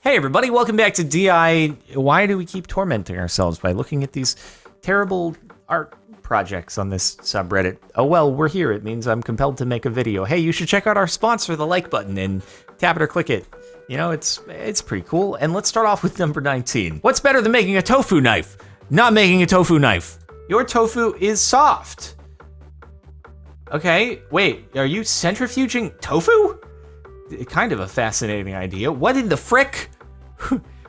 Hey everybody, welcome back to DI. Why do we keep tormenting ourselves by looking at these terrible art projects on this subreddit? Oh well, we're here. It means I'm compelled to make a video. Hey, you should check out our sponsor, the like button, and tap it or click it. You know, it's pretty cool. And let's start off with number 19. What's better than making a tofu knife? Not making a tofu knife. Your tofu is soft. Okay, wait, are you centrifuging tofu? Kind of a fascinating idea. What in the frick?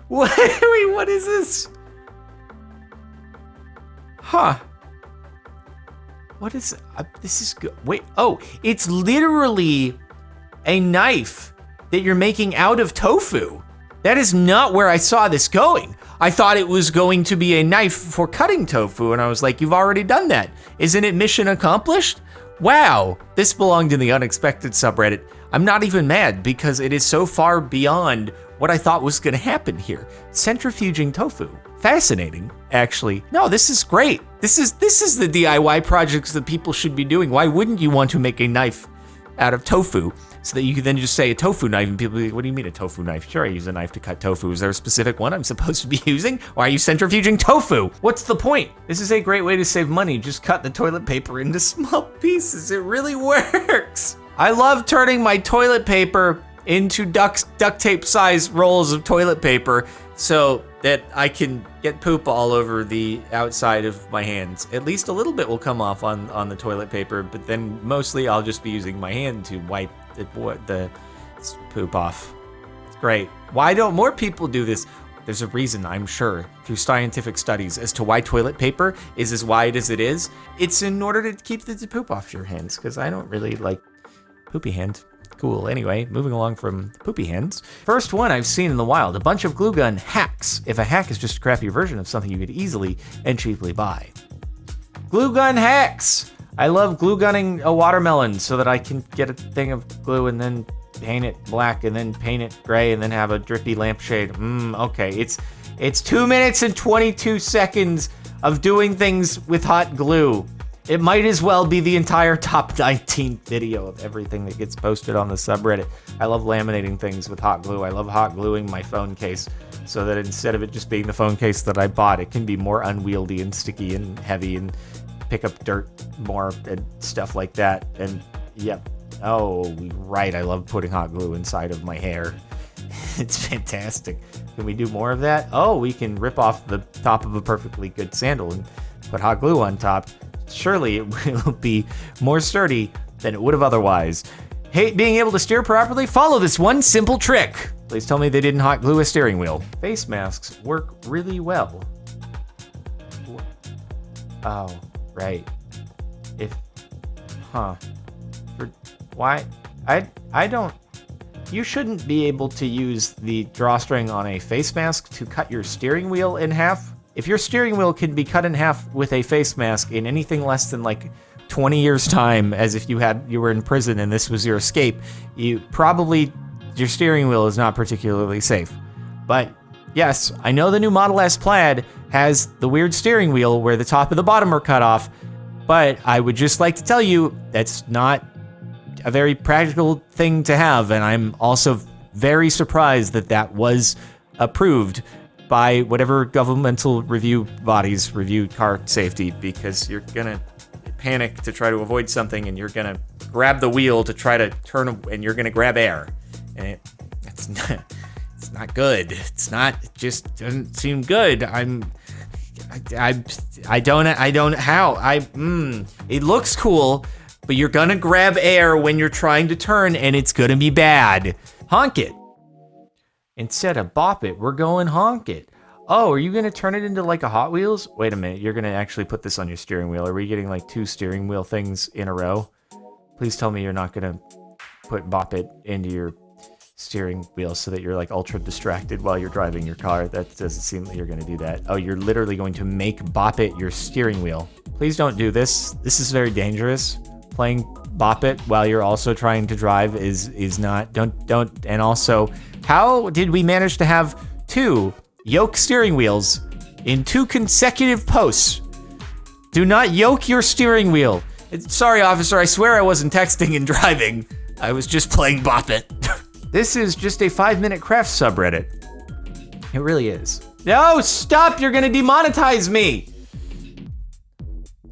What? Wait, what is this? Huh. What is, this is good. Wait, oh, it's literally a knife that you're making out of tofu. That is not where I saw this going. I thought it was going to be a knife for cutting tofu, and I was like, you've already done that. Isn't it mission accomplished? Wow, this belonged in the unexpected subreddit. I'm not even mad because it is so far beyond what I thought was gonna happen here. Centrifuging tofu. Fascinating, actually. No, this is great. This is the DIY projects that people should be doing. Why wouldn't you want to make a knife out of tofu so that you can then just say a tofu knife and people be like, what do you mean a tofu knife? Sure, I use a knife to cut tofu. Is there a specific one I'm supposed to be using? Why are you centrifuging tofu? What's the point? This is a great way to save money. Just cut the toilet paper into small pieces. It really works. I love turning my toilet paper into duct tape size rolls of toilet paper so that I can get poop all over the outside of my hands. At least a little bit will come off on the toilet paper, but then mostly I'll just be using my hand to wipe the poop off. It's great. Why don't more people do this? There's a reason, I'm sure, through scientific studies as to why toilet paper is as wide as it is. It's in order to keep the poop off your hands, because I don't really like poopy hand. Cool. Anyway, moving along from poopy hands. First one I've seen in the wild, a bunch of glue gun hacks. If a hack is just a crappy version of something you could easily and cheaply buy. Glue gun hacks! I love glue gunning a watermelon so that I can get a thing of glue and then paint it black and then paint it gray and then have a drippy lampshade. Okay, it's 2 minutes and 22 seconds of doing things with hot glue. It might as well be the entire top 19 video of everything that gets posted on the subreddit. I love laminating things with hot glue. I love hot gluing my phone case so that instead of it just being the phone case that I bought, it can be more unwieldy and sticky and heavy and pick up dirt more and stuff like that. And yep. Oh, right. I love putting hot glue inside of my hair. It's fantastic. Can we do more of that? Oh, we can rip off the top of a perfectly good sandal and put hot glue on top. Surely it will be more sturdy than it would have otherwise. Hate being able to steer properly? Follow this one simple trick. Please tell me they didn't hot glue a steering wheel. Face masks work really well. Oh, right. Why? I don't, you shouldn't be able to use the drawstring on a face mask to cut your steering wheel in half. If your steering wheel can be cut in half with a face mask in anything less than like 20 years time, as if you were in prison and this was your escape, your steering wheel is not particularly safe. But yes, I know the new Model S Plaid has the weird steering wheel where the top and the bottom are cut off, but I would just like to tell you that's not a very practical thing to have, and I'm also very surprised that that was approved by whatever governmental review bodies review car safety, because you're gonna panic to try to avoid something and you're gonna grab the wheel to try to turn and you're gonna grab air, and it's not good. It just doesn't seem good. It looks cool, but you're gonna grab air when you're trying to turn and it's gonna be bad. Honk it. Instead of bop it, we're going honk it. Oh, are you gonna turn it into like a Hot Wheels? Wait a minute, you're gonna actually put this on your steering wheel. Are we getting like 2 steering wheel things in a row? Please tell me you're not gonna put bop it into your steering wheel so that you're like ultra distracted while you're driving your car. That doesn't seem like you're gonna do that. Oh, you're literally going to make bop it your steering wheel. Please don't do this. This is very dangerous. Playing bop it while you're also trying to drive is not, don't, and also, how did we manage to have 2 yoke steering wheels in 2 consecutive posts? Do not yoke your steering wheel. Sorry, officer, I swear I wasn't texting and driving. I was just playing Bop It. This is just a 5-minute craft subreddit. It really is. No, stop! You're gonna demonetize me!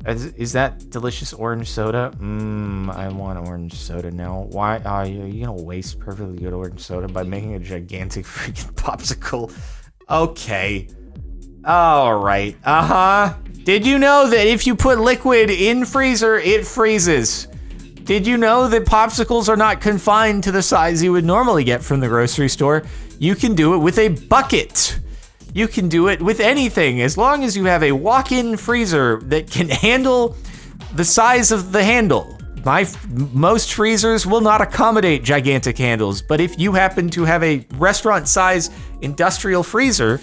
Is that delicious orange soda? I want orange soda now. Why are you gonna waste perfectly good orange soda by making a gigantic freaking popsicle? Okay. Alright. Did you know that if you put liquid in freezer, it freezes? Did you know that popsicles are not confined to the size you would normally get from the grocery store? You can do it with a bucket. You can do it with anything, as long as you have a walk-in freezer that can handle the size of the handle. Most freezers will not accommodate gigantic handles, but if you happen to have a restaurant-size industrial freezer,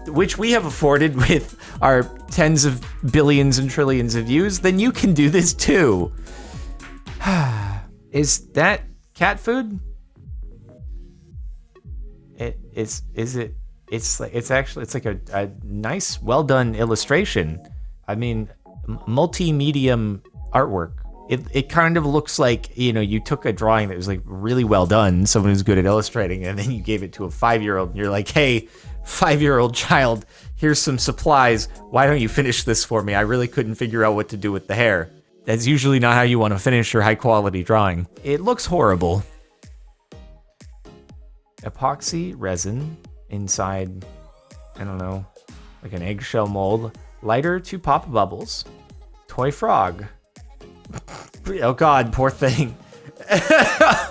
which we have afforded with our tens of billions and trillions of views, then you can do this too. Is that cat food? It's like a nice, well done illustration. I mean, multi-medium artwork. It kind of looks like, you took a drawing that was like really well done, someone who's good at illustrating, and then you gave it to a 5-year-old and you're like, hey, 5-year-old child, here's some supplies. Why don't you finish this for me? I really couldn't figure out what to do with the hair. That's usually not how you want to finish your high quality drawing. It looks horrible. Epoxy resin inside, I don't know, like an eggshell mold. Lighter to pop bubbles. Toy frog. Oh God, poor thing.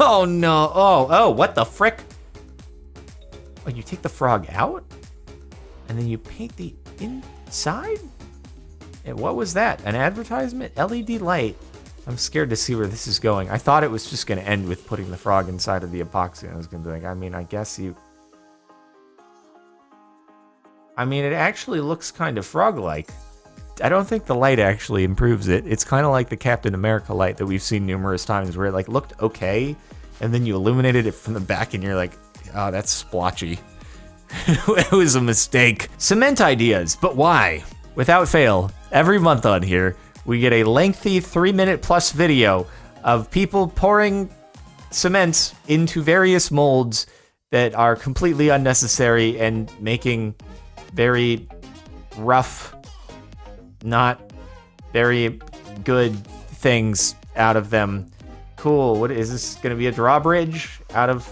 Oh no, oh, what the frick? Oh, you take the frog out? And then you paint the inside? And what was that? An advertisement? LED light. I'm scared to see where this is going. I thought it was just going to end with putting the frog inside of the epoxy. I was going to be like, I guess you... it actually looks kind of frog-like. I don't think the light actually improves it. It's kind of like the Captain America light that we've seen numerous times where it looked okay, and then you illuminated it from the back and you're like, oh, that's splotchy. It was a mistake. Cement ideas, but why? Without fail, every month on here, we get a lengthy 3-minute plus video of people pouring cement into various molds that are completely unnecessary and making very rough, not very good things out of them. Cool. What is this going to be? A drawbridge out of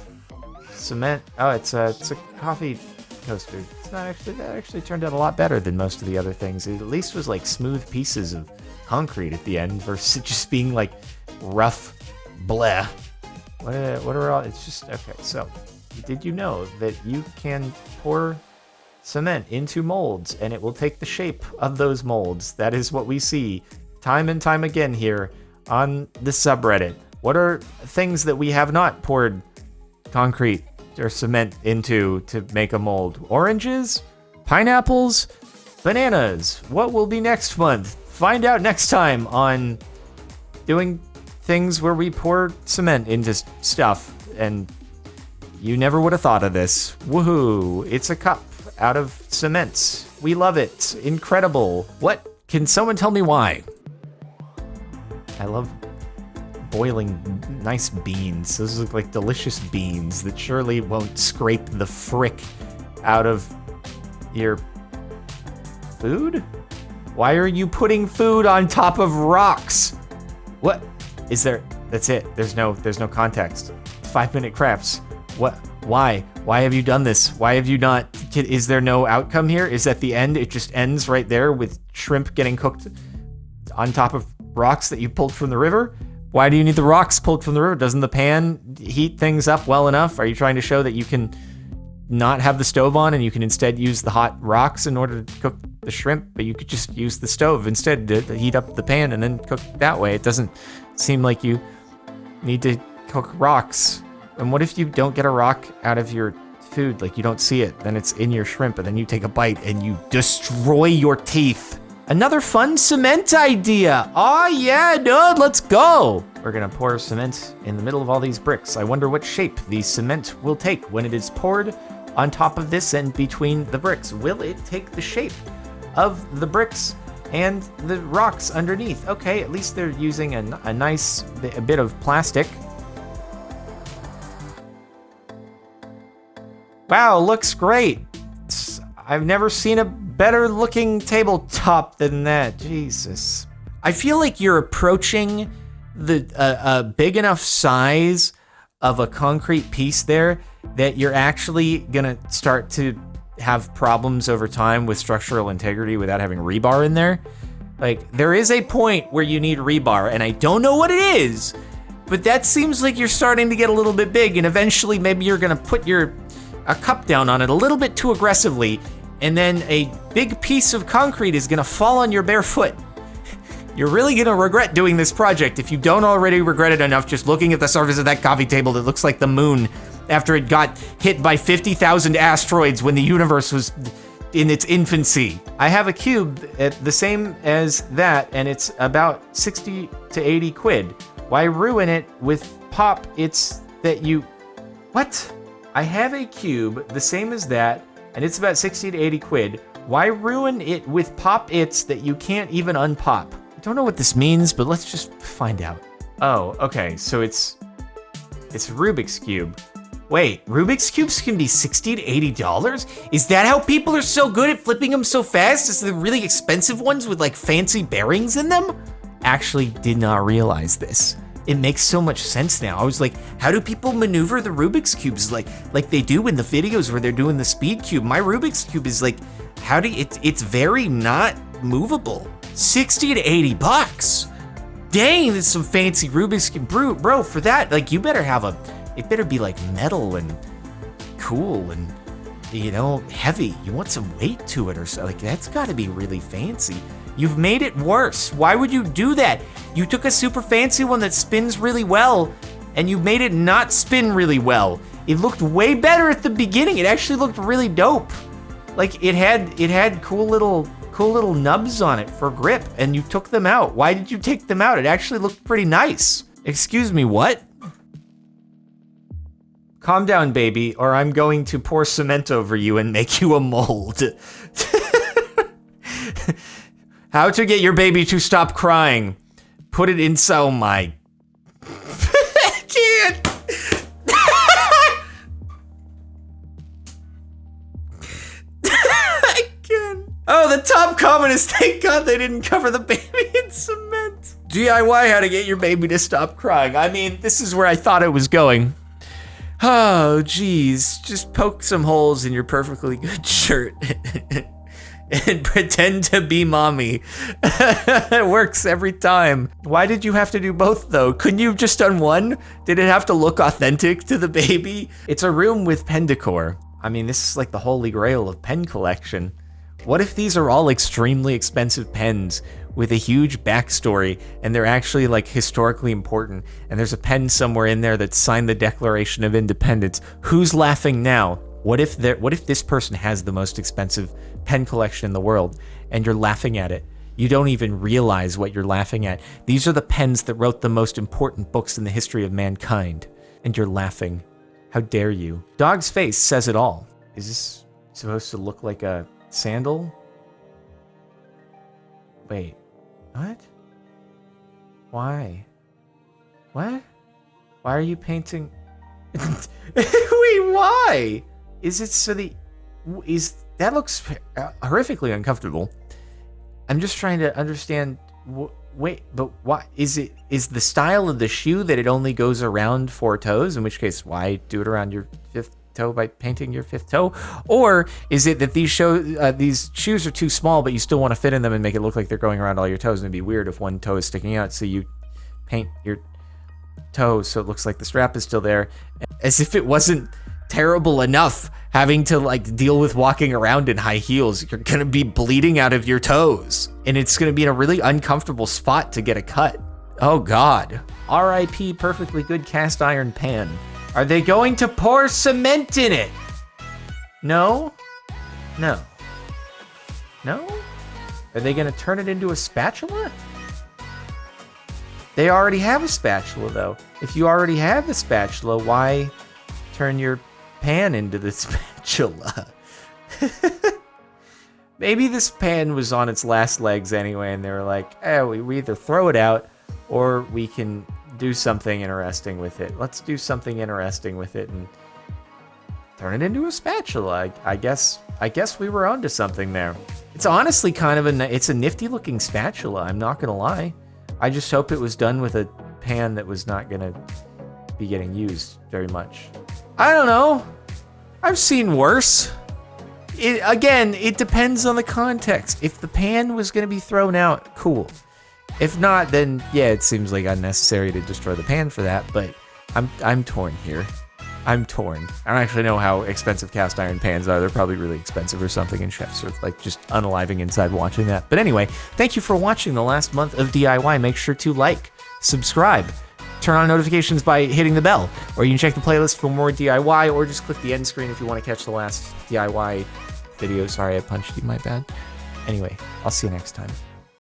cement? Oh, it's a coffee coaster. It's not actually, that actually turned out a lot better than most of the other things. It at least was like smooth pieces of concrete at the end versus just being like rough bleh. What are all? It's just okay. So, did you know that you can pour cement into molds and it will take the shape of those molds? That is what we see time and time again here on the subreddit. What are things that we have not poured concrete or cement into to make a mold? Oranges? Pineapples? Bananas? What will be next month? Find out next time on doing things where we pour cement into stuff, and you never would have thought of this. Woohoo! It's a cup out of cement. We love it. Incredible. What? Can someone tell me why? I love boiling nice beans. Those look like delicious beans that surely won't scrape the frick out of your food? Why are you putting food on top of rocks? What is there? That's it. There's no context. 5-minute crafts. What? Why? Why have you done this? Why have you not? Is there no outcome here? Is at the end it just ends right there with shrimp getting cooked on top of rocks that you pulled from the river? Why do you need the rocks pulled from the river? Doesn't the pan heat things up well enough? Are you trying to show that you can not have the stove on and you can instead use the hot rocks in order to cook the shrimp? But you could just use the stove instead to heat up the pan and then cook that way. It doesn't seem like you need to cook rocks. And what if you don't get a rock out of your food? Like you don't see it, then it's in your shrimp, and then you take a bite and you destroy your teeth. Another fun cement idea. Oh yeah, dude, let's go. We're gonna pour cement in the middle of all these bricks. I wonder what shape the cement will take when it is poured on top of this and between the bricks. Will it take the shape of the bricks and the rocks underneath? Okay, at least they're using a nice bit of plastic. Wow, looks great. I've never seen a better looking tabletop than that. Jesus. I feel like you're approaching the a big enough size of a concrete piece there that you're actually gonna start to have problems over time with structural integrity without having rebar in there. Like, there is a point where you need rebar, and I don't know what it is, but that seems like you're starting to get a little bit big, and eventually maybe you're gonna put a cup down on it a little bit too aggressively, and then a big piece of concrete is gonna fall on your bare foot. You're really gonna regret doing this project if you don't already regret it enough just looking at the surface of that coffee table that looks like the moon after it got hit by 50,000 asteroids when the universe was in its infancy. I have a cube the same as that, and it's about 60 to 80 quid. Why ruin it with pop? It's that you... What? I have a cube the same as that, and it's about 60 to 80 quid. Why ruin it with pop-its that you can't even unpop? I don't know what this means, but let's just find out. Oh, okay, so it's Rubik's Cube. Wait, Rubik's Cubes can be $60 to $80? Is that how people are so good at flipping them so fast? Is the really expensive ones with like fancy bearings in them? Actually did not realize this. It makes so much sense now. I was like, how do people maneuver the Rubik's Cubes like they do in the videos where they're doing the speed cube? My Rubik's Cube is like, it's very not movable. 60 to 80 bucks. Dang, there's some fancy Rubik's Cube. Bro, for that, like, you better have it better be like metal and cool and, you know, heavy. You want some weight to it or so. Like, that's gotta be really fancy. You've made it worse. Why would you do that? You took a super fancy one that spins really well and you made it not spin really well. It looked way better at the beginning. It actually looked really dope. Like, it had cool little nubs on it for grip, and you took them out. Why did you take them out? It actually looked pretty nice. Excuse me, what? Calm down, baby, or I'm going to pour cement over you and make you a mold. How to get your baby to stop crying. Put it inside my... I can't. I can't. Oh, the top comment is, thank God they didn't cover the baby in cement. DIY how to get your baby to stop crying. I mean, this is where I thought it was going. Oh, geez. Just poke some holes in your perfectly good shirt and pretend to be mommy. It works every time. Why did you have to do both, though? Couldn't you have just done one? Did it have to look authentic to the baby? It's a room with pen decor. I mean, this is like the holy grail of pen collection. What if these are all extremely expensive pens with a huge backstory, and they're actually like historically important, and there's a pen somewhere in there that signed the Declaration of Independence? Who's laughing now? What if this person has the most expensive pen collection in the world, and you're laughing at it? You don't even realize what you're laughing at. These are the pens that wrote the most important books in the history of mankind, and you're laughing. How dare you? Dog's face says it all. Is this supposed to look like a sandal? Wait. What? Why? What? Why are you painting? Wait, why? Is it so that looks horrifically uncomfortable. I'm just trying to understand. Wait, but why is the style of the shoe that it only goes around 4 toes? In which case, why do it around your 5th toe by painting your 5th toe? Or is it that these shoes are too small, but you still want to fit in them and make it look like they're going around all your toes, and it'd be weird if one toe is sticking out, so you paint your toe so it looks like the strap is still there, as if it wasn't terrible enough having to like deal with walking around in high heels. You're gonna be bleeding out of your toes, and it's gonna be in a really uncomfortable spot to get a cut. Oh God. R.I.P. perfectly good cast iron pan. Are they going to pour cement in it? No? No. No? Are they gonna turn it into a spatula? They already have a spatula though. If you already have the spatula, why turn your pan into the spatula? Maybe this pan was on its last legs anyway, and they were like, we either throw it out or we can do something interesting with it. Let's do something interesting with it and turn it into a spatula. I guess I guess we were onto something there. It's honestly kind of it's a nifty looking spatula, I'm not gonna lie. I just hope it was done with a pan that was not gonna be getting used very much. I don't know. I've seen worse. It depends on the context. If the pan was gonna be thrown out, cool. If not, then yeah, it seems like unnecessary to destroy the pan for that, but I'm torn here. I'm torn. I don't actually know how expensive cast iron pans are. They're probably really expensive or something, and chefs are like just unaliving inside watching that. But anyway, thank you for watching the last month of DIY. Make sure to like, subscribe, turn on notifications by hitting the bell, or you can check the playlist for more DIY, or just click the end screen if you want to catch the last DIY video. Sorry, I punched you, my bad. Anyway, I'll see you next time.